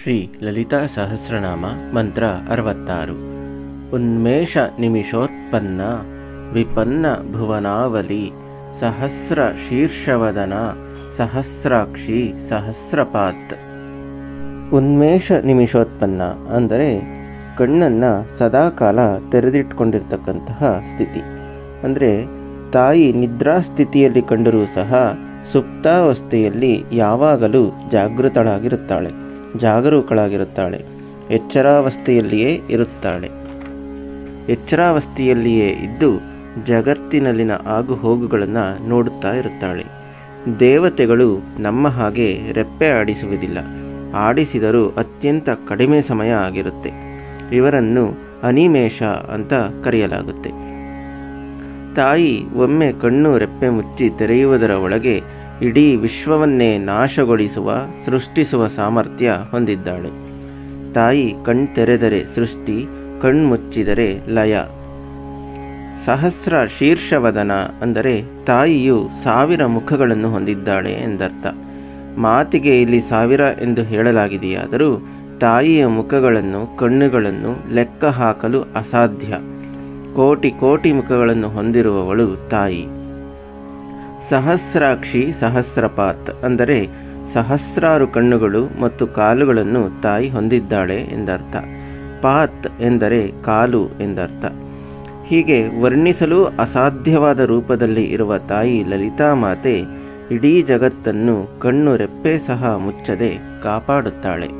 ಶ್ರೀ ಲಲಿತಾ ಸಹಸ್ರನಾಮ ಮಂತ್ರ 66. ಉನ್ಮೇಷ ನಿಮಿಷೋತ್ಪನ್ನ ವಿಪನ್ನ ಭುವನಾವಲಿ ಸಹಸ್ರ ಶೀರ್ಷವದನ ಸಹಸ್ರಾಕ್ಷಿ ಸಹಸ್ರಪಾತ್. ಉನ್ಮೇಷ ನಿಮಿಷೋತ್ಪನ್ನ ಅಂದರೆ ಕಣ್ಣನ್ನು ಸದಾಕಾಲ ತೆರೆದಿಟ್ಕೊಂಡಿರ್ತಕ್ಕಂತಹ ಸ್ಥಿತಿ. ಅಂದರೆ ತಾಯಿ ನಿದ್ರಾ ಸ್ಥಿತಿಯಲ್ಲಿ ಕಂಡರೂ ಸಹ ಸುಪ್ತಾವಸ್ಥೆಯಲ್ಲಿ ಯಾವಾಗಲೂ ಜಾಗರೂಕಳಾಗಿರುತ್ತಾಳೆ. ಎಚ್ಚರಾವಸ್ಥೆಯಲ್ಲಿಯೇ ಇರುತ್ತಾಳೆ. ಎಚ್ಚರಾವಸ್ಥೆಯಲ್ಲಿಯೇ ಇದ್ದು ಜಗತ್ತಿನಲ್ಲಿನ ಆಗುಹೋಗುಗಳನ್ನು ನೋಡುತ್ತಾ ಇರುತ್ತಾಳೆ. ದೇವತೆಗಳು ನಮ್ಮ ಹಾಗೆ ರೆಪ್ಪೆ ಆಡಿಸುವುದಿಲ್ಲ. ಆಡಿಸಿದರೂ ಅತ್ಯಂತ ಕಡಿಮೆ ಸಮಯ ಆಗಿರುತ್ತೆ. ಇವರನ್ನು ಅನಿಮೇಷ ಅಂತ ಕರೆಯಲಾಗುತ್ತೆ. ತಾಯಿ ಒಮ್ಮೆ ಕಣ್ಣು ರೆಪ್ಪೆ ಮುಚ್ಚಿ ತೆರೆಯುವುದರ ಒಳಗೆ ಇಡೀ ವಿಶ್ವವನ್ನೇ ನಾಶಗೊಳಿಸುವ ಸೃಷ್ಟಿಸುವ ಸಾಮರ್ಥ್ಯ ಹೊಂದಿದ್ದಾಳೆ. ತಾಯಿ ಕಣ್ತೆರೆದರೆ ಸೃಷ್ಟಿ, ಕಣ್ಮುಚ್ಚಿದರೆ ಲಯ. ಸಹಸ್ರ ಶೀರ್ಷವದನ ಅಂದರೆ ತಾಯಿಯು 1000 ಮುಖಗಳನ್ನು ಹೊಂದಿದ್ದಾಳೆ ಎಂದರ್ಥ. ಮಾತಿಗೆ ಇಲ್ಲಿ 1000 ಎಂದು ಹೇಳಲಾಗಿದೆಯಾದರೂ ತಾಯಿಯ ಮುಖಗಳನ್ನು ಕಣ್ಣುಗಳನ್ನು ಲೆಕ್ಕ ಹಾಕಲು ಅಸಾಧ್ಯ. ಕೋಟಿ ಮುಖಗಳನ್ನು ಹೊಂದಿರುವವಳು ತಾಯಿ. ಸಹಸ್ರಾಕ್ಷಿ ಸಹಸ್ರಪಾತ್ ಅಂದರೆ ಸಹಸ್ರಾರು ಕಣ್ಣುಗಳು ಮತ್ತು ಕಾಲುಗಳನ್ನು ತಾಯಿ ಹೊಂದಿದ್ದಾಳೆ ಎಂದರ್ಥ. ಪಾತ್ ಎಂದರೆ ಕಾಲು ಎಂದರ್ಥ. ಹೀಗೆ ವರ್ಣಿಸಲು ಅಸಾಧ್ಯವಾದ ರೂಪದಲ್ಲಿ ಇರುವ ತಾಯಿ ಲಲಿತಾ ಮಾತೆ ಇಡೀ ಜಗತ್ತನ್ನು ಕಣ್ಣು ರೆಪ್ಪೆ ಸಹ ಮುಚ್ಚದೆ ಕಾಪಾಡುತ್ತಾಳೆ.